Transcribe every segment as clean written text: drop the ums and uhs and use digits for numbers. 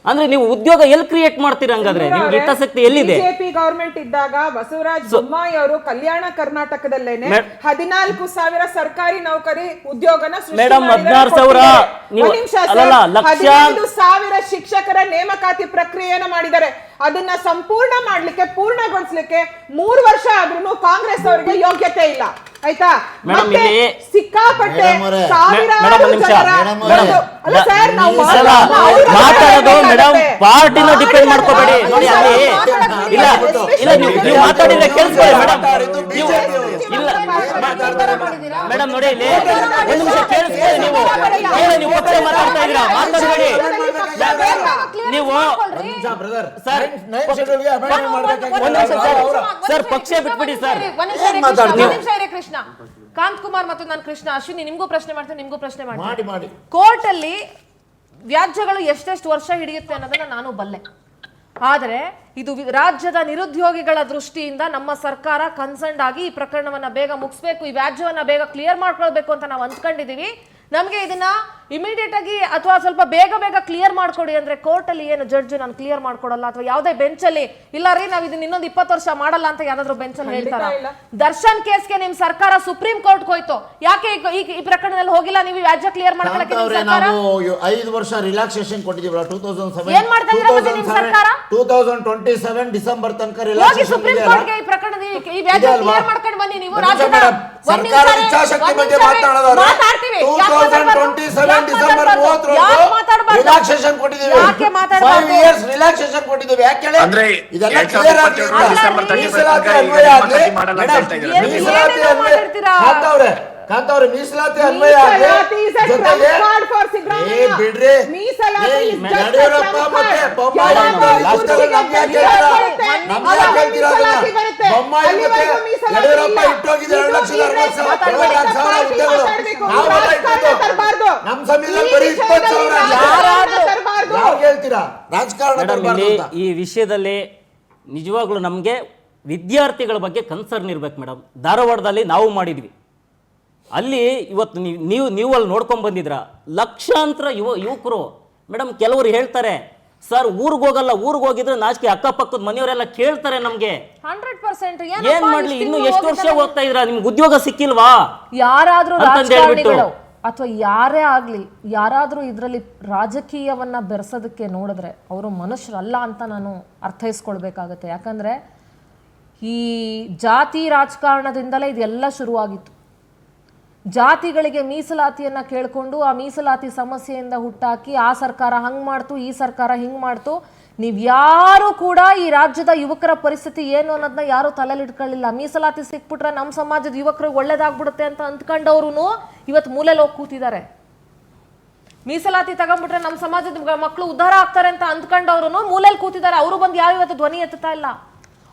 ಅಂದ್ರೆ ನೀವು ಉದ್ಯೋಗ ಎಲ್ಲಿ ಕ್ರಿಯೇಟ್ ಮಾಡ್ತೀರಾ? ಹಂಗಾದ್ರೆ ನಿಮ್ಗೆ ಹಿತಾಸಕ್ತಿ ಎಲ್ಲಿದೆ? ಬಿಜೆಪಿ ಗವರ್ಮೆಂಟ್ ಇದ್ದಾಗ ಬಸವರಾಜ ಬೊಮ್ಮಾಯಿ ಅವರು ಕಲ್ಯಾಣ ಕರ್ನಾಟಕದಲ್ಲೇನೆ 14,000 ಸರ್ಕಾರಿ ನೌಕರಿ ಉದ್ಯೋಗನ ಸೃಷ್ಟಿ ಮಾಡಿದ್ದಾರೆ. 15,000 ಶಿಕ್ಷಕರ ನೇಮಕಾತಿ ಪ್ರಕ್ರಿಯೆಯನ್ನ ಮಾಡಿದ್ದಾರೆ. ಅದನ್ನ ಸಂಪೂರ್ಣ ಮಾಡ್ಲಿಕ್ಕೆ ಪೂರ್ಣಗೊಳಿಸ್ಲಿಕ್ಕೆ 3 ವರ್ಷ ಆದ್ರೂ ಕಾಂಗ್ರೆಸ್ ಅವರಿಗೆ ಯೋಗ್ಯತೆ ಇಲ್ಲ. ಆಯ್ತಾ? ಮತ್ತೆ ಸಿಕ್ಕಾಪಟ್ಟೆ ಸಾವಿರಾರು ಮಾತಾಡೋದು ಮೇಡಮ್ ಪಾರ್ಟಿನ ಡಿಪೆಂಡ್ ಮಾಡ್ಕೋಬೇಡಿ. ನೋಡಿ ಅಲ್ಲಿ ಇಲ್ಲ ಇಲ್ಲ ನೀವು ಮಾತಾಡಿದ್ರೆ ಕೇಳಿಸ್ಕೊಳ್ಳಿ ಮೇಡಮ್. ಇಲ್ಲ ಮೇಡಮ್ ನೋಡಿ ಇಲ್ಲಿ ಒಂದು ನಿಮಿಷ ಕೇಳಿಸ್ಕೊಳ್ಳಿ. ನೀವು ಪಕ್ಷ ಮಾತಾಡ್ತಾ ಇದ್ದೀರಾ, ಮಾತಾಡಬೇಡಿ ನೀವು ಸರ್. ಪಕ್ಷ ಬಿಟ್ಬಿಡಿ ಸರ್. ಕೃಷ್ಣ ಕಾಂತ್ ಕುಮಾರ್ ಮತ್ತು ನಾನು ಕೃಷ್ಣ ಅಶ್ವಿನಿ ನಿಮ್ಗೂ ಪ್ರಶ್ನೆ ಮಾಡ್ತೀನಿ. ಕೋರ್ಟ್ ಅಲ್ಲಿ ವ್ಯಾಜ್ಯಗಳು ಎಷ್ಟೆಷ್ಟು ವರ್ಷ ಹಿಡಿಯುತ್ತೆ ಅನ್ನೋದನ್ನ ನಾನು ಬಲ್ಲೆ. ಆದರೆ ಇದು ರಾಜ್ಯದ ನಿರುದ್ಯೋಗಿಗಳ ದೃಷ್ಟಿಯಿಂದ ನಮ್ಮ ಸರ್ಕಾರ ಕನ್ಸರ್ನ್ ಆಗಿ ಈ ಪ್ರಕರಣವನ್ನ ಬೇಗ ಮುಗಿಸ್ಬೇಕು, ಈ ವ್ಯಾಜ್ಯವನ್ನ ಬೇಗ ಕ್ಲಿಯರ್ ಮಾಡ್ಕೊಳ್ಬೇಕು ಅಂತ ನಾವು ಅಂದ್ಕೊಂಡಿದೀವಿ. ನಮ್ಗೆ ಇದನ್ನ ಇಮಿಡಿಯೇಟ್ ಆಗಿ ಅಥವಾ ಸ್ವಲ್ಪ ಬೇಗ ಕ್ಲಿಯರ್ ಮಾಡ್ಕೊಡಿ ಅಂದ್ರೆ ಕೋರ್ಟ್ ಅಲ್ಲಿ ಏನು ಜಡ್ಜ್ ನಾನು ಕ್ಲಿಯರ್ ಮಾಡ್ಕೊಡಲ್ಲ ಅಥವಾ ಯಾವುದೇ ಬೆಂಚ್ ಅಲ್ಲಿ ಇಲ್ಲ ರೀ ನಾವ್ ಇದನ್ನ ಇನ್ನೊಂದು 20 ವರ್ಷ ಮಾಡಲ್ಲ ಅಂತ ಯಾವ್ದಾದ್ರು ಬೆಂಚ್ ಅಲ್ಲಿ ಹೇಳ್ತಾರ? ದರ್ಶನ್ ಕೇಸ್ಗೆ ನಿಮ್ ಸರ್ಕಾರ ಸುಪ್ರೀಂ ಕೋರ್ಟ್ ಹೋಯ್ತು, ಯಾಕೆ ಈ ಪ್ರಕರಣದಲ್ಲಿ ಹೋಗಿಲ್ಲ? ನೀವು ವ್ಯಾಜ್ಯ ಕ್ಲಿಯರ್ ಮಾಡ್ಕೊಳಕ್ಕೆ 5 ವರ್ಷ ರಿಲ್ಯಾಕ್ಸೇಷನ್ ಕೊಟ್ಟಿದ್ದೀವಲ್ಲ 2007 ಏನ್ ಮಾಡ್ತಾ ಇದ್ದೀರಾ ನಿಮ್ ಸರ್ಕಾರ? 2027 ಡಿಸೆಂಬರ್ ತನಕ ಹೋಗಿ ಸುಪ್ರೀಂ ಕೋರ್ಟ್ಗೆ ಈ ಪ್ರಕರಣದ ಈ ವ್ಯಾಜ್ಯ ಕ್ಲಿಯರ್ ಮಾಡ್ಕೊಂಡು ಬನ್ನಿ. ನೀವು ರಾಜ್ಯದ ಸರ್ಕಾರ ಇಚ್ಛಾಶಕ್ತಿ ಬಗ್ಗೆ ಮಾತಾಡೋದಾದ್ರೆ ಮಾತಾಡ್ತೀವಿ. 2027 ಡಿಸೆಂಬರ್ 30 ರಿಲ್ಯಾಕ್ಸೇಷನ್ ಕೊಟ್ಟಿದ್ದೀವಿ. 5 ಇಯರ್ಸ್ ರಿಲ್ಯಾಕ್ಸೇಷನ್ ಕೊಟ್ಟಿದ್ದೀವಿ. ಯಾಕೆ ಹೇಳಿ? ಇದೆಲ್ಲ ಕ್ಲಿಯರ್ ಆಗಿ ಮೀಸಲಾತಿ ಅನ್ವಯ ಆಗಲಿ. ಮೀಸಲಾತಿ ಅನ್ವಯ ಕಾಂತವ್ರೆ ಮೀಸಲಾತಿ ಅನ್ವಯ ಆಗಲಿ. ಜೊತೆಗೆ ಬಿಡ್ರಿ ಯಡಿಯೂರಪ್ಪ ಮತ್ತೆ ಬೊಮ್ಮಾಯಿ ಬೊಮ್ಮಾಯಿ ಮತ್ತೆ ಯಡಿಯೂರಪ್ಪ ಇಟ್ಟೋಗಿದ್ದಾರೆ 2,60,000 ಹುದ್ದೆಗಳು. ನಮ್ ಸಂವಿಧಾನ ಬರೀ 20,000. ಯಾರು ಹೇಳ್ತೀರಾ ರಾಜಕಾರಣ? ಈ ವಿಷಯದಲ್ಲಿ ನಿಜವಾಗ್ಲೂ ನಮಗೆ ವಿದ್ಯಾರ್ಥಿಗಳ ಬಗ್ಗೆ ಕನ್ಸರ್ನ್ ಇರ್ಬೇಕು ಮೇಡಮ್. ಧಾರವಾಡದಲ್ಲಿ ನಾವು ಮಾಡಿದ್ವಿ. ಅಲ್ಲಿ ಇವತ್ತು ನೀವು ಅಲ್ಲಿ ನೋಡ್ಕೊಂಡ್ ಬಂದಿದ್ರ ಲಕ್ಷಾಂತರ ಯುವಕರು ಮೇಡಮ್. ಕೆಲವರು ಹೇಳ್ತಾರೆ ಸರ್ ಊರಿಗೆ ಹೋಗಲ್ಲ, ಊರಿಗೆ ಹೋಗಿದ್ರೆ ನಾಚಿಕೆ ಅಕ್ಕಪಕ್ಕದ ಮನೆಯವರೆಲ್ಲ ಕೇಳ್ತಾರೆ ನಮ್ಗೆ. 100% ಏನ್ ಮಾಡ್ಲಿ, ಇನ್ನು ಎಷ್ಟು ವರ್ಷ ಓದ್ತಾ ಇದ್ರ, ನಿಮ್ಗೆ ಉದ್ಯೋಗ ಸಿಕ್ಕಿಲ್ವಾ? ಯಾರಾದ್ರೂ ರಾಜಕಾರಣಿಗಳು ಅಥವಾ ಯಾರೇ ಆಗ್ಲಿ ಯಾರಾದ್ರೂ ಇದ್ರಲ್ಲಿ ರಾಜಕೀಯವನ್ನ ಬೆರೆಸೋದಕ್ಕೆ ನೋಡಿದ್ರೆ ಅವರು ಮನುಷ್ಯರಲ್ಲ ಅಂತ ನಾನು ಅರ್ಥೈಸ್ಕೊಳ್ಬೇಕಾಗತ್ತೆ. ಯಾಕಂದ್ರೆ ಈ ಜಾತಿ ರಾಜಕಾರಣದಿಂದಲೇ ಇದೆಲ್ಲ ಶುರುವಾಗಿತ್ತು. ಜಾತಿಗಳಿಗೆ ಮೀಸಲಾತಿಯನ್ನ ಕೇಳ್ಕೊಂಡು ಆ ಮೀಸಲಾತಿ ಸಮಸ್ಯೆಯಿಂದ ಹುಟ್ಟಾಕಿ ಆ ಸರ್ಕಾರ ಹಂಗ್ ಮಾಡ್ತು, ಈ ಸರ್ಕಾರ ಹಿಂಗ್ ಮಾಡ್ತು. ನೀವ್ಯಾರು ಕೂಡ ಈ ರಾಜ್ಯದ ಯುವಕರ ಪರಿಸ್ಥಿತಿ ಏನು ಅನ್ನೋದನ್ನ ಯಾರು ತಲೆಯಲ್ಲಿ ಇಟ್ಕೊಳ್ಳಿಲ್ಲ. ಮೀಸಲಾತಿ ಸಿಕ್ಬಿಟ್ರೆ ನಮ್ಮ ಸಮಾಜದ ಯುವಕರಿಗೆ ಒಳ್ಳೇದಾಗ್ಬಿಡುತ್ತೆ ಅಂತ ಅಂದ್ಕೊಂಡವ್ರು ಇವತ್ತು ಮೂಲೆಯಲ್ಲಿ ಹೋಗಿ ಕೂತಿದ್ದಾರೆ. ಮೀಸಲಾತಿ ತಗೊಂಡ್ಬಿಟ್ರೆ ನಮ್ಮ ಸಮಾಜದ ಮಕ್ಕಳು ಉದ್ಧಾರ ಆಗ್ತಾರೆ ಅಂತ ಅಂದ್ಕೊಂಡವ್ರು ಮೂಲೆಯಲ್ಲಿ ಕೂತಿದ್ದಾರೆ. ಅವರು ಬಂದು ಯಾರು ಇವತ್ತು ಧ್ವನಿ ಎತ್ತುತ್ತಾ ಇಲ್ಲ.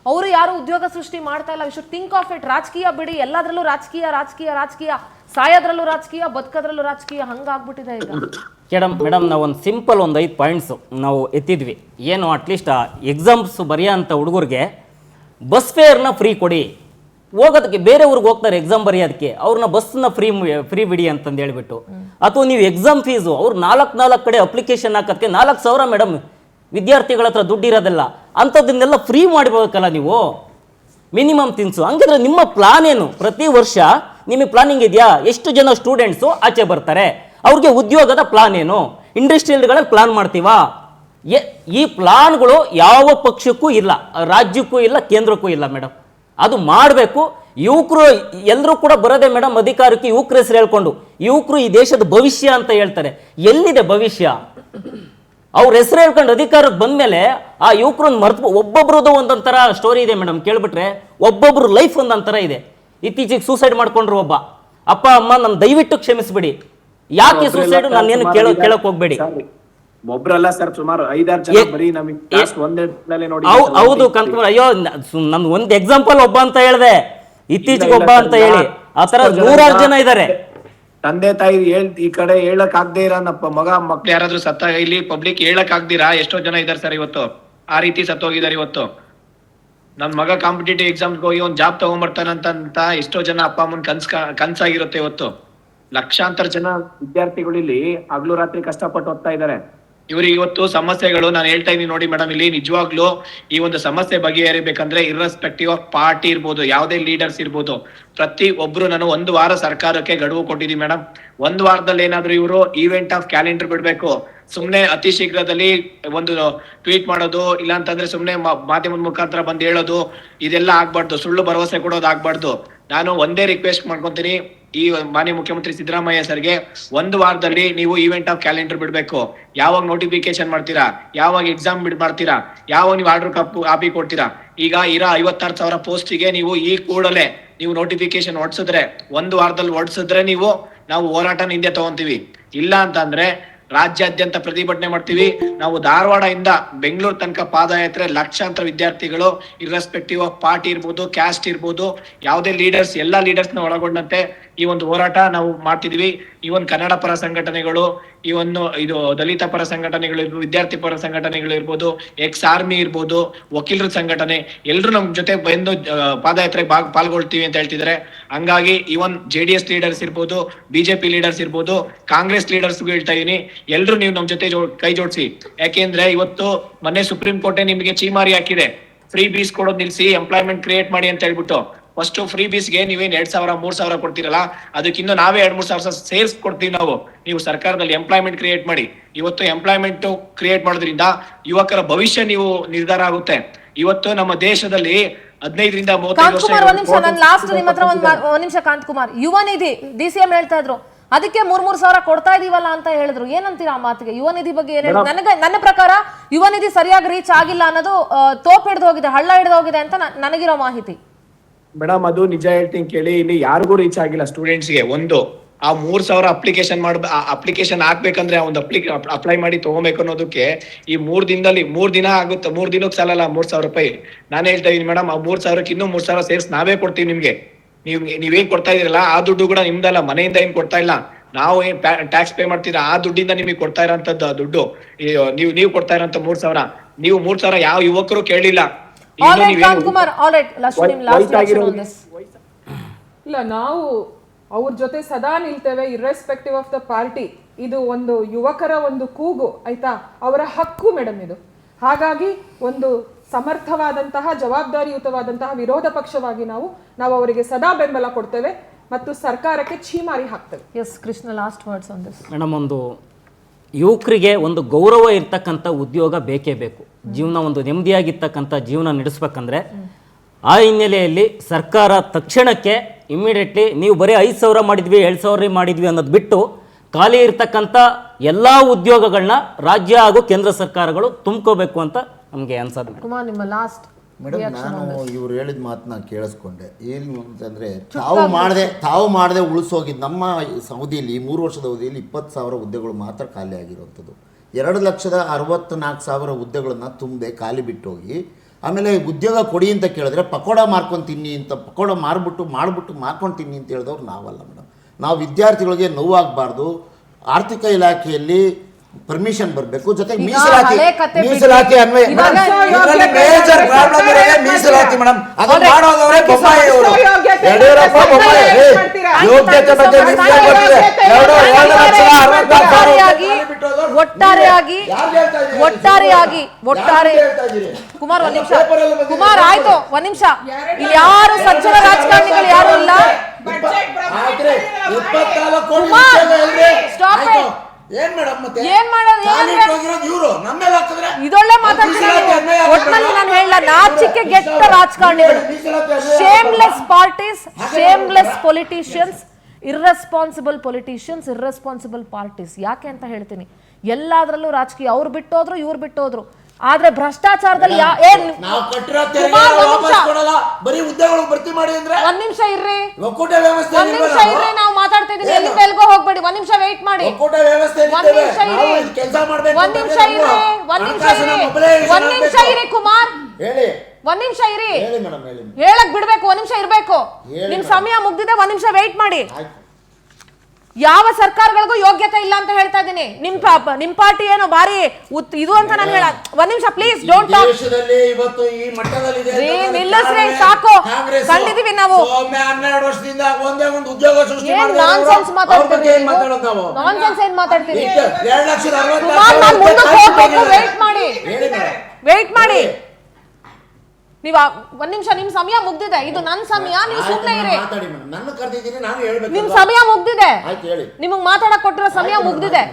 ಅವರು ಯಾರು ಉದ್ಯೋಗ ಸೃಷ್ಟಿ ಮಾಡ್ತಾ ಇಲ್ಲ. We should think of it. ರಾಜಕೀಯ ಬಿಡಿ, ಎಲ್ಲದರಲ್ಲೂ ರಾಜಕೀಯ, ಸಾಯೋದ್ರಲ್ಲೂ ರಾಜಕೀಯ, ಬದುಕೋದ್ರಲ್ಲೂ ರಾಜಕೀಯ, ಹಂಗಾಗ್ಬಿಟ್ಟಿದೆ ಈಗ. ಮೇಡಮ್ ನಾವು ಒಂದು ಸಿಂಪಲ್ 5 ಪಾಯಿಂಟ್ಸ್ ನಾವು ಎತ್ತಿದ್ವಿ. ಏನು ಅಟ್ಲೀಸ್ಟ್ ಎಕ್ಸಾಮ್ಸ್ ಬರೆಯೋ ಅಂಥ ಹುಡುಗರಿಗೆ ಬಸ್ ಫೇರ್ನ ಫ್ರೀ ಕೊಡಿ, ಹೋಗೋದಕ್ಕೆ ಬೇರೆ ಊರಿಗೆ ಹೋಗ್ತಾರೆ ಎಕ್ಸಾಮ್ ಬರೆಯೋದಕ್ಕೆ, ಅವ್ರನ್ನ ಬಸ್ನ ಫ್ರೀ ಬಿಡಿ ಅಂತಂದು ಹೇಳ್ಬಿಟ್ಟು. ಅಥವಾ ನೀವು ಎಕ್ಸಾಮ್ ಫೀಸು ಅವ್ರು 4 ಕಡೆ ಅಪ್ಲಿಕೇಶನ್ ಹಾಕೋದಕ್ಕೆ 4,000 ಮೇಡಮ್. ವಿದ್ಯಾರ್ಥಿಗಳ ಹತ್ರ ದುಡ್ಡು ಇರೋದಿಲ್ಲ, ಅಂಥದ್ದನ್ನೆಲ್ಲ ಫ್ರೀ ಮಾಡಬೇಕಲ್ಲ ನೀವು. ಮಿನಿಮಮ್ ತಿನ್ಸು. ಹಂಗಿದ್ರೆ ನಿಮ್ಮ ಪ್ಲಾನ್ ಏನು? ಪ್ರತಿ ವರ್ಷ ನಿಮಗೆ ಪ್ಲಾನಿಂಗ್ ಇದೆಯಾ? ಎಷ್ಟು ಜನ ಸ್ಟೂಡೆಂಟ್ಸು ಆಚೆ ಬರ್ತಾರೆ, ಅವ್ರಿಗೆ ಉದ್ಯೋಗದ ಪ್ಲಾನ್ ಏನು? ಇಂಡಸ್ಟ್ರಿಯಲ್ಗಳಲ್ಲಿ ಪ್ಲಾನ್ ಮಾಡ್ತೀವಾ? ಈ ಪ್ಲಾನ್ಗಳು ಯಾವ ಪಕ್ಷಕ್ಕೂ ಇಲ್ಲ, ರಾಜ್ಯಕ್ಕೂ ಇಲ್ಲ, ಕೇಂದ್ರಕ್ಕೂ ಇಲ್ಲ ಮೇಡಮ್. ಅದು ಮಾಡಬೇಕು. ಯುವಕರು ಎಲ್ಲರೂ ಕೂಡ ಬರೋದೇ ಮೇಡಮ್ ಅಧಿಕಾರಕ್ಕೆ ಯುವಕರ ಹೆಸರು ಹೇಳ್ಕೊಂಡು. ಯುವಕರು ಈ ದೇಶದ ಭವಿಷ್ಯ ಅಂತ ಹೇಳ್ತಾರೆ. ಎಲ್ಲಿದೆ ಭವಿಷ್ಯ? ಅವ್ರ ಹೆಸರು ಹೇಳ್ಕೊಂಡು ಅಧಿಕಾರಕ್ಕೆ ಬಂದ್ಮೇಲೆ ಆ ಯುವಕರನ್ನ ಮರ್ತು ಒಬ್ಬೊಬ್ರದ್ದು ಒಂದೊಂಥರ ಸ್ಟೋರಿ ಇದೆ ಮೇಡಮ್. ಕೇಳ್ಬಿಟ್ರೆ ಒಬ್ಬೊಬ್ರು ಲೈಫ್ ಒಂದೊಂಥರ ಇದೆ. ಇತ್ತೀಚೆಗೆ ಸೂಸೈಡ್ ಮಾಡ್ಕೊಂಡ್ರು ಒಬ್ಬ ಅಪ್ಪ ಅಮ್ಮ. ನನ್ನ ದಯವಿಟ್ಟು ಕ್ಷಮಿಸ್ಬಿಡಿ. ಯಾಕೆ ಸೂಸೈಡ್ ನಾನೇನು ಕೇಳಕ್ ಹೋಗ್ಬೇಡಿ. ಒಬ್ರಲ್ಲ ಸರ್, ಸುಮಾರು 5-6 ಜನ ಬರೀ ನಮಗೆ ಒಂದೇ ನೋಡಿ. ಹೌದು ಕಂಕುಮಾರ್, ಅಯ್ಯೋ ನನ್ ಒಂದ್ ಎಕ್ಸಾಂಪಲ್ ಒಬ್ಬ ಅಂತ ಹೇಳ್ದೆ, ಇತ್ತೀಚೆಗೆ ಒಬ್ಬ ಅಂತ ಹೇಳಿ. ಆತರ 100 ಜನ ಇದ್ದಾರೆ. ತಂದೆ ತಾಯಿ ಈ ಕಡೆ ಹೇಳಕ್ ಆಗದೆ ಇರೋನಪ್ಪ ಮಕ್ಳು ಯಾರಾದ್ರೂ ಸತ್ತ ಇಲ್ಲಿ ಪಬ್ಲಿಕ್ ಹೇಳಕ್ ಆಗ್ದಿರಾ ಎಷ್ಟೋ ಜನ ಇದಾರೆ ಸರ್ ಇವತ್ತು. ಆ ರೀತಿ ಸತ್ತೋಗಿದ್ದಾರೆ ಇವತ್ತು. ನನ್ ಮಗ ಕಾಂಪಿಟೇಟಿವ್ ಎಕ್ಸಾಮ್ಗೆ ಹೋಗಿ ಒಂದ್ ಜಾಬ್ ತಗೊಂಡ್ಬರ್ತಾನಂತ ಎಷ್ಟೋ ಜನ ಅಪ್ಪ ಅಮ್ಮನ್ ಕನ್ಸಾಗಿರುತ್ತೆ ಇವತ್ತು. ಲಕ್ಷಾಂತರ ಜನ ವಿದ್ಯಾರ್ಥಿಗಳು ಇಲ್ಲಿ ಹಗಲು ರಾತ್ರಿ ಕಷ್ಟಪಟ್ಟು ಓದ್ತಾ ಇದ್ದಾರೆ. ಇವ್ರಿಗೆ ಇವತ್ತು ಸಮಸ್ಯೆಗಳು ನಾನು ಹೇಳ್ತಾ ಇದೀನಿ ನೋಡಿ ಮೇಡಮ್, ಇಲ್ಲಿ ನಿಜವಾಗ್ಲೂ ಈ ಒಂದು ಸಮಸ್ಯೆ ಬಗೆಹರಿಬೇಕಂದ್ರೆ ಇರ್ರೆಸ್ಪೆಕ್ಟಿವ್ ಆಫ್ ಪಾರ್ಟಿ ಇರ್ಬೋದು, ಯಾವುದೇ ಲೀಡರ್ಸ್ ಇರ್ಬೋದು, ಪ್ರತಿ ಒಬ್ರು ನಾನು 1 ವಾರ ಸರ್ಕಾರಕ್ಕೆ ಗಡುವು ಕೊಟ್ಟಿದ್ದೀನಿ ಮೇಡಮ್. 1 ವಾರದಲ್ಲಿ ಏನಾದ್ರು ಇವರು ಈವೆಂಟ್ ಆಫ್ ಕ್ಯಾಲೆಂಡರ್ ಬಿಡ್ಬೇಕು. ಸುಮ್ನೆ ಅತಿ ಶೀಘ್ರದಲ್ಲಿ ಒಂದು ಟ್ವೀಟ್ ಮಾಡೋದು, ಇಲ್ಲ ಅಂತಂದ್ರೆ ಸುಮ್ನೆ ಮಾಧ್ಯಮದ ಮುಖಾಂತರ ಬಂದು ಹೇಳೋದು, ಇದೆಲ್ಲ ಆಗ್ಬಾರ್ದು. ಸುಳ್ಳು ಭರವಸೆ ಕೊಡೋದು ಆಗ್ಬಾರ್ದು. ನಾನು ಒಂದೇ ರಿಕ್ವೆಸ್ಟ್ ಮಾಡ್ಕೊಂತೀನಿ ಈ ಮಾನ್ಯ ಮುಖ್ಯಮಂತ್ರಿ ಸಿದ್ದರಾಮಯ್ಯ ಸರ್ಗೆ, 1 ವಾರದಲ್ಲಿ ನೀವು ಈವೆಂಟ್ ಆಫ್ ಕ್ಯಾಲೆಂಡರ್ ಬಿಡ್ಬೇಕು. ಯಾವಾಗ ನೋಟಿಫಿಕೇಶನ್ ಮಾಡ್ತೀರಾ, ಯಾವಾಗ ಎಕ್ಸಾಮ್ ಮಾಡ್ತೀರಾ, ಯಾವಾಗ ನೀವು ಆರ್ಡರ್ ಕಾಪಿ ಕೊಡ್ತೀರಾ. ಈಗ ಇರೋ 56,000 ಪೋಸ್ಟಿಗೆ ನೀವು ಈ ಕೂಡಲೇ ನೀವು ನೋಟಿಫಿಕೇಶನ್ ಹೊಡ್ಸಿದ್ರೆ, 1 ವಾರದಲ್ಲಿ ಹೊಡ್ಸಿದ್ರೆ ನಾವು ಹೋರಾಟನ ಹಿಂದೆ ತಗೊಂತೀವಿ. ಇಲ್ಲ ಅಂತಂದ್ರೆ ರಾಜ್ಯಾದ್ಯಂತ ಪ್ರತಿಭಟನೆ ಮಾಡ್ತೀವಿ. ನಾವು ಧಾರವಾಡದಿಂದ ಬೆಂಗಳೂರು ತನಕ ಪಾದಯಾತ್ರೆ, ಲಕ್ಷಾಂತರ ವಿದ್ಯಾರ್ಥಿಗಳು ಇರ್ರೆಸ್ಪೆಕ್ಟಿವ್ ಆಫ್ ಪಾರ್ಟಿ ಇರ್ಬೋದು, ಕ್ಯಾಸ್ಟ್ ಇರ್ಬೋದು, ಯಾವುದೇ ಲೀಡರ್ಸ್, ಎಲ್ಲಾ ಲೀಡರ್ಸ್ ನ ಒಳಗೊಂಡಂತೆ ಈ ಒಂದು ಹೋರಾಟ ನಾವು ಮಾಡ್ತಿದ್ವಿ. ಇವನ್ ಕನ್ನಡ ಪರ ಸಂಘಟನೆಗಳು, ಇದು ದಲಿತ ಪರ ಸಂಘಟನೆಗಳು, ವಿದ್ಯಾರ್ಥಿ ಪರ ಸಂಘಟನೆಗಳು ಇರ್ಬೋದು, ಎಕ್ಸ್ ಆರ್ಮಿ ಇರ್ಬೋದು, ವಕೀಲರ ಸಂಘಟನೆ, ಎಲ್ರು ನಮ್ ಜೊತೆ ಬಂದು ಪಾದಯಾತ್ರೆಗೆ ಪಾಲ್ಗೊಳ್ತೀವಿ ಅಂತ ಹೇಳ್ತಿದ್ದಾರೆ. ಹಂಗಾಗಿ ಇವನ್ JDS ಲೀಡರ್ಸ್ ಇರ್ಬೋದು, ಬಿಜೆಪಿ ಲೀಡರ್ಸ್ ಇರ್ಬೋದು, ಕಾಂಗ್ರೆಸ್ ಲೀಡರ್ಸ್ ಹೇಳ್ತಾ ಇದೀನಿ, ಎಲ್ರು ನೀವು ನಮ್ ಜೊತೆ ಕೈ ಜೋಡಿಸಿ. ಯಾಕೆಂದ್ರೆ ಇವತ್ತು ಮೊನ್ನೆ ಸುಪ್ರೀಂ ಕೋರ್ಟೇ ನಿಮಗೆ ಚೀಮಾರಿ ಹಾಕಿದೆ. ಫ್ರೀ ಬೀಸ್ ಕೊಡೋದು ನಿಲ್ಸಿ, ಎಂಪ್ಲಾಯ್ಮೆಂಟ್ ಕ್ರಿಯೇಟ್ ಮಾಡಿ ಅಂತ ಹೇಳ್ಬಿಟ್ಟು. ಫಸ್ಟ್ ಫ್ರೀ ಬೀಸ್ಗೆ ನೀವೇನ್ 2,000-3,000 ಕೊಡ್ತೀರಲ್ಲ, ಅದಕ್ಕಿಂತ ನಾವೇ 2-3,000 ಸೇರ್ಸ್ ಕೊಡ್ತೀವಿ ನಾವು. ನೀವು ಸರ್ಕಾರದಲ್ಲಿ ಎಂಪ್ಲಾಯ್ಮೆಂಟ್ ಕ್ರಿಯೇಟ್ ಮಾಡಿ. ಇವತ್ತು ಎಂಪ್ಲಾಯ್ಮೆಂಟ್ ಕ್ರಿಯೇಟ್ ಮಾಡೋದ್ರಿಂದ ಯುವಕರ ಭವಿಷ್ಯ ನೀವು ನಿರ್ಧಾರ ಆಗುತ್ತೆ. ಇವತ್ತು ನಮ್ಮ ದೇಶದಲ್ಲಿ 15ರಿಂದ 35 ಕಾಂತಕುಮಾರ್, ಒಂದ್ ನಿಮಿಷ, ನಾನು ಲಾಸ್ಟ್ ನಿಮ್ಮ ಹತ್ರ ಒಂದ್ ನಿಮಿಷ. ಕಾಂತಕುಮಾರ್, ಯುವ ನಿಧಿ DCM ಹೇಳ್ತಾ ಇದ್ರು, ಅದಕ್ಕೆ 3,000 ಕೊಡ್ತಾ ಇದೀವಲ್ಲ ಅಂತ ಹೇಳಿದ್ರು. ಏನಂತೀರಾ ಆ ಮಾತಿಗೆ? ಯುವ ನಿಧಿ ಬಗ್ಗೆ ಏನ್ ಹೇಳಿ? ನನ್ನ ಪ್ರಕಾರ ಯುವ ನಿಧಿ ಸರಿಯಾಗಿ ರೀಚ್ ಆಗಿಲ್ಲ ಅನ್ನೋದು ತೋಪ್ ಹಿಡಿದು ಹೋಗಿದೆ, ಹಳ್ಳ ಹಿಡಿದು ಹೋಗಿದೆ ಅಂತ ನನಗಿರೋ ಮಾಹಿತಿ. ಮೇಡಮ್, ಅದು ನಿಜ ಹೇಳ್ತೀನಿ ಕೇಳಿ. ಇಲ್ಲಿ ಯಾರಿಗೂ ರೀಚ್ ಆಗಿಲ್ಲ ಸ್ಟೂಡೆಂಟ್ಸ್ಗೆ. ಆ 3,000 ಅಪ್ಲಿಕೇಶನ್ ಹಾಕ್ಬೇಕಂದ್ರೆ ಒಂದು ಅಪ್ಲೈ ಮಾಡಿ ತಗೋಬೇಕು ಅನ್ನೋದಕ್ಕೆ ಈ 3 ದಿನ ಆಗುತ್ತೆ. 3 ದಿನಕ್ಕೆ ಸಾಲಲ್ಲ 3,000 ರೂಪಾಯಿ. ನಾನು ಹೇಳ್ತಾ ಇದೀನಿ ಮೇಡಮ್, ಆ 3,000ಕ್ಕೆ ಇನ್ನೂ 3,000 ಸೇರ್ಸ್ ನಾವೇ ಕೊಡ್ತೀವಿ ನಿಮ್ಗೆ. ನೀವೇನ್ ಕೊಡ್ತಾ ಇದೀರಲ್ಲ ಆ ದುಡ್ಡು ಕೂಡ ನಿಮ್ದಲ್ಲ, ಮನೆಯಿಂದ ಏನ್ ಕೊಡ್ತಾ ಇಲ್ಲ. ನಾವು ಏನ್ ಟ್ಯಾಕ್ಸ್ ಪೇ ಮಾಡ್ತೀರಾ ಆ ದುಡ್ಡಿಂದ ನಿಮಗೆ ಕೊಡ್ತಾ ಇರೋಂಥದ್ದು ದುಡ್ಡು. ನೀವು ಕೊಡ್ತಾ ಇರೋಂಥ 3,000 ನೀವು 3,000 ಯಾವ ಯುವಕರು ಕೇಳಿಲ್ಲ. ಇಲ್ಲ, ನಾವು ಅವ್ರ ಜೊತೆ ಸದಾ ನಿಲ್ತೇವೆ, ಇರ್ರೆಸ್ಪೆಕ್ಟಿವ್ ಆಫ್ ದ ಪಾರ್ಟಿ. ಇದು ಒಂದು ಯುವಕರ ಒಂದು ಕೂಗು, ಆಯ್ತಾ, ಅವರ ಹಕ್ಕು ಮೇಡಮ್ ಇದು. ಹಾಗಾಗಿ ಒಂದು ಸಮರ್ಥವಾದಂತಹ, ಜವಾಬ್ದಾರಿಯುತವಾದಂತಹ ವಿರೋಧ ಪಕ್ಷವಾಗಿ ನಾವು ಅವರಿಗೆ ಸದಾ ಬೆಂಬಲ ಕೊಡ್ತೇವೆ ಮತ್ತು ಸರ್ಕಾರಕ್ಕೆ ಛೀಮಾರಿ ಹಾಕ್ತೇವೆ. S Krishna, last words on this. Madam, ಒಂದು ಯುವಕರಿಗೆ ಒಂದು ಗೌರವ ಇರ್ತಕ್ಕಂಥ ಉದ್ಯೋಗ ಬೇಕೇ ಬೇಕು. ಜೀವನ ಒಂದು ನೆಮ್ಮದಿಯಾಗಿರ್ತಕ್ಕಂಥ ಜೀವನ ನಡೆಸ್ಬೇಕಂದ್ರೆ ಆ ಹಿನ್ನೆಲೆಯಲ್ಲಿ ಸರ್ಕಾರ ತಕ್ಷಣಕ್ಕೆ ಇಮ್ಮಿಡಿಯೇಟ್ಲಿ ನೀವು ಬರೀ 5,000 ಮಾಡಿದ್ವಿ, 7,000 ಮಾಡಿದ್ವಿ ಅನ್ನೋದು ಬಿಟ್ಟು ಖಾಲಿ ಇರ್ತಕ್ಕಂಥ ಎಲ್ಲ ಉದ್ಯೋಗಗಳನ್ನ ರಾಜ್ಯ ಹಾಗೂ ಕೇಂದ್ರ ಸರ್ಕಾರಗಳು ತುಂಬ್ಕೋಬೇಕು ಅಂತ ನಮಗೆ ಅನ್ಸೋದು. ಕುಮಾರ್, ನಿಮ್ಮ ಲಾಸ್ಟ್. ಮೇಡಮ್, ನಾನು ಇವ್ರು ಹೇಳಿದ ಮಾತನ್ನ ಕೇಳಿಸ್ಕೊಂಡೆ. ಏನು ಅಂತಂದರೆ, ತಾವು ಮಾಡದೆ ಉಳಿಸೋಗಿದ್ದು ನಮ್ಮ ಅವಧಿಯಲ್ಲಿ 3 ವರ್ಷದ ಅವಧಿಯಲ್ಲಿ 20,000 ಹುದ್ದೆಗಳು ಮಾತ್ರ ಖಾಲಿ ಆಗಿರುವಂಥದ್ದು. 2,64,000 ಹುದ್ದೆಗಳನ್ನು ತುಂಬದೆ ಖಾಲಿ ಬಿಟ್ಟೋಗಿ, ಆಮೇಲೆ ಉದ್ಯೋಗ ಕೊಡಿ ಅಂತ ಕೇಳಿದ್ರೆ ಪಕೋಡ ಮಾರ್ಕೊಂಡು ತಿನ್ನಿ ಅಂತ, ಪಕೋಡ ಮಾಡ್ಕೊಂಡು ತಿನ್ನಿ ಅಂತ ಹೇಳಿದವ್ರು ನಾವಲ್ಲ ಮೇಡಮ್. ನಾವು ವಿದ್ಯಾರ್ಥಿಗಳಿಗೆ ನೋವಾಗಬಾರ್ದು. ಆರ್ಥಿಕ ಇಲಾಖೆಯಲ್ಲಿ ಪರ್ಮಿಷನ್ ಬರಬೇಕು, ಜೊತೆಗೆ ಮೀಸಲಾತಿ ಅನ್ವಯ. ಮೇಜರ್ ಪ್ರಾಬ್ಲಮ್ ಇರೋದೇ ಮೀಸಲಾತಿ ಮೇಡಮ್. ಅದನ್ನ ಮಾಡೋದವರೇ ಬೊಮ್ಮಾಯಿ ಅವರು, ಯಡಿಯೂರಪ್ಪ ಬೊಮ್ಮಾಯಿ. ಯೋಗ್ಯತೆ ಬಗ್ಗೆ ಕುಮಾರ್, ಒಂದ್ ನಿಮಿಷ. ಕುಮಾರ್, ಆಯ್ತು, ಒಂದ್ ನಿಮಿಷ. ಇಲ್ಲಿ ಯಾರು ಸಜ್ಜನ ರಾಜಕಾರಣಿಗಳು ಯಾರು ಇಲ್ಲ. ಇದೊಳ್ಳೆ ಮಾತಾಡ್ತೀನಿ. ಒಟ್ನಲ್ಲಿ ನಾನು ಹೇಳಲ್ಲ, ನಾಚಿಕೆ ಗೆಟ್ಟ ರಾಜಕಾರಣಿಗಳು, shameless parties, shameless politicians, irresponsible politicians, irresponsible parties. ಯಾಕೆ ಅಂತ ಹೇಳ್ತೀನಿ, ಎಲ್ಲಾದ್ರಲ್ಲೂ ರಾಜಕೀಯ. ಅವ್ರು ಬಿಟ್ಟೋದ್ರು, ಇವ್ರು ಬಿಟ್ಟೋದ್ರು. ಆದ್ರೆ ಭ್ರಷ್ಟಾಚಾರದಲ್ಲಿ ಒಂದ್ ನಿಮಿಷ ಇರ್ರಿ, ನಾವು ಮಾತಾಡ್ತಾ ಇದೀವಿ. ಎಲ್ಲಿಂದ ಎಲ್ಗೋ ಹೋಗ್ಬೇಡಿ, ಒಂದ್ ನಿಮಿಷ ವೇಟ್ ಮಾಡಿ. ಒಂದ್ ನಿಮಿಷ ಇರಿ ಕುಮಾರ್, ಒಂದ್ ನಿಮಿಷ ಇರಿ. ಹೇಳಕ್ ಬಿಡ್ಬೇಕು, ಒಂದ್ ನಿಮಿಷ ಇರ್ಬೇಕು. ನಿಮ್ ಸಮಯ ಮುಗ್ದಿದೆ, ಒಂದ್ ನಿಮಿಷ ವೇಟ್ ಮಾಡಿ. ಯಾವ ಸರ್ಕಾರಗಳಿಗೂ ಯೋಗ್ಯತೆ ಇಲ್ಲ ಅಂತ ಹೇಳ್ತಾ ಇದ್ದೀನಿ. ನಿಮ್ ಪಾರ್ಟಿ ಏನೋ ಬಾರಿ ಇದು ಅಂತ ನಾನು ಹೇಳ. ಒಂದ್ ನಿಮಿಷ ಪ್ಲೀಸ್ ಡೋಂಟ್ ಟಾಕ್. ದೇಶದಲ್ಲಿ ಇವತ್ತು ಈ ಮಟ್ಟದಲ್ಲಿದೆ ನಿಲ್ಲಿಸ್ರಿ ಸಾಕು. ಕಂಡಿದೀವಿ ನಾವು. 12 ವರ್ಷದಿಂದ ಒಂದೇ ಒಂದು ಉದ್ಯೋಗ ಸೃಷ್ಟಿ ಏನ್ ಮಾಡಿದ್ರು. ನಾನ್ಸೆನ್ಸ್ ಮಾತಾಡ್ತೀರಿ? ಮಾತಾಡೋದು ನಾವು ನಾನ್ಸೆನ್ಸ್ ಏನ್ ಮಾತಾಡ್ತೀರಿ? 2,60,000 ಕುಮಾರ್ ನಾನು ಮುಂದಕ್ಕೆ ಹೋಗ್ಬೇಕು. ವೇಟ್ ಮಾಡಿ, ವೇಟ್ ಮಾಡಿ. ನೀವು ಒಂದ್ ನಿಮಿಷ, ನಿಮ್ ಸಮಯ ಮುಗ್ದಿದೆ. ಇದು ನನ್ನ ಸಮಯ, ನೀವು ಸುಮ್ಮನೆ ಇರಿ. ಮಾತಾಡಿ ಮೇಡಮ್, ನನ್ನ ಕರೆದಿದ್ದೀನಿ, ನಾನು ಹೇಳ್ಬೇಕು. ನಿಮ್ ಸಮಯ ಮುಗ್ದಿದೆ. ಆಯ್ತು ಹೇಳಿ. ನಿಮಗ್ ಮಾತಾಡಕ್ ಕೊಟ್ಟಿರೋ ಸಮಯ ಮುಗ್ದಿದೆ.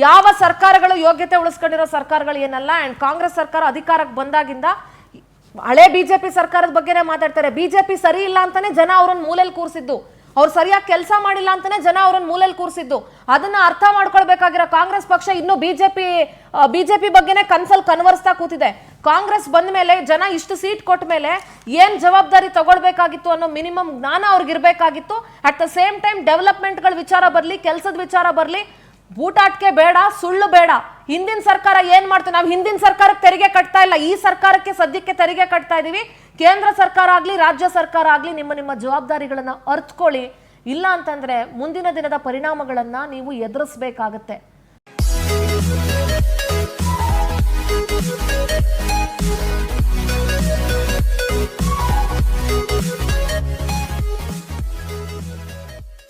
ಯಾವ ಸರ್ಕಾರಗಳು ಯೋಗ್ಯತೆ ಉಳಿಸ್ಕೊಂಡಿರೋ ಸರ್ಕಾರಗಳು ಏನಲ್ಲ. ಅಂಡ್ ಕಾಂಗ್ರೆಸ್ ಸರ್ಕಾರ ಅಧಿಕಾರಕ್ಕೆ ಬಂದಾಗಿಂದ ಹಳೆ ಬಿಜೆಪಿ ಸರ್ಕಾರದ ಬಗ್ಗೆನೇ ಮಾತಾಡ್ತಾರೆ. ಬಿಜೆಪಿ ಸರಿ ಇಲ್ಲ ಅಂತಾನೆ ಜನ ಅವ್ರನ್ನ ಮೂಲೆಯಲ್ಲಿ ಕೂರಿಸಿದ್ದು. ಅವ್ರು ಸರಿಯಾಗಿ ಕೆಲಸ ಮಾಡಿಲ್ಲ ಅಂತಾನೆ ಜನ ಅವ್ರನ್ನ ಮೂಲೆಯಲ್ಲಿ ಕೂರಿಸಿದ್ದು. ಅದನ್ನ ಅರ್ಥ ಮಾಡ್ಕೊಳ್ಬೇಕಾಗಿರೋ ಕಾಂಗ್ರೆಸ್ ಪಕ್ಷ ಇನ್ನು ಬಿಜೆಪಿ ಬಗ್ಗೆನೇ ಕನ್ಸಲ್ ಕನ್ವರ್ಸ್ತಾ ಕೂತಿದೆ. ಕಾಂಗ್ರೆಸ್ ಬಂದ ಮೇಲೆ ಜನ ಇಷ್ಟು ಸೀಟ್ ಕೊಟ್ಟ ಮೇಲೆ ಏನ್ ಜವಾಬ್ದಾರಿ ತಗೊಳ್ಬೇಕಾಗಿತ್ತು ಅನ್ನೋ ಮಿನಿಮಮ್ ಜ್ಞಾನ ಅವ್ರಿಗೆ ಇರ್ಬೇಕಾಗಿತ್ತು. ಅಟ್ ದ ಸೇಮ್ ಟೈಮ್ ಡೆವಲಪ್ಮೆಂಟ್ಗಳ ವಿಚಾರ ಬರ್ಲಿ, ಕೆಲಸದ ವಿಚಾರ ಬರ್ಲಿ, ಬೂಟಾಟಿಕೆ ಬೇಡ, ಸುಳ್ಳು ಬೇಡ. ಹಿಂದಿನ ಸರ್ಕಾರ ಏನ್ ಮಾಡ್ತೀವಿ, ನಾವು ಹಿಂದಿನ ಸರ್ಕಾರಕ್ಕೆ ತೆರಿಗೆ ಕಟ್ತಾ ಇಲ್ಲ, ಈ ಸರ್ಕಾರಕ್ಕೆ ಸದ್ಯಕ್ಕೆ ತೆರಿಗೆ ಕಟ್ತಾ ಇದೀವಿ. ಕೇಂದ್ರ ಸರ್ಕಾರ ಆಗ್ಲಿ, ರಾಜ್ಯ ಸರ್ಕಾರ ಆಗ್ಲಿ, ನಿಮ್ಮ ಜವಾಬ್ದಾರಿಗಳನ್ನ ಅರ್ಥಕೊಳ್ಳಿ. ಇಲ್ಲ ಅಂತಂದ್ರೆ ಮುಂದಿನ ದಿನದ ಪರಿಣಾಮಗಳನ್ನ ನೀವು ಎದುರಿಸಬೇಕಾಗತ್ತೆ.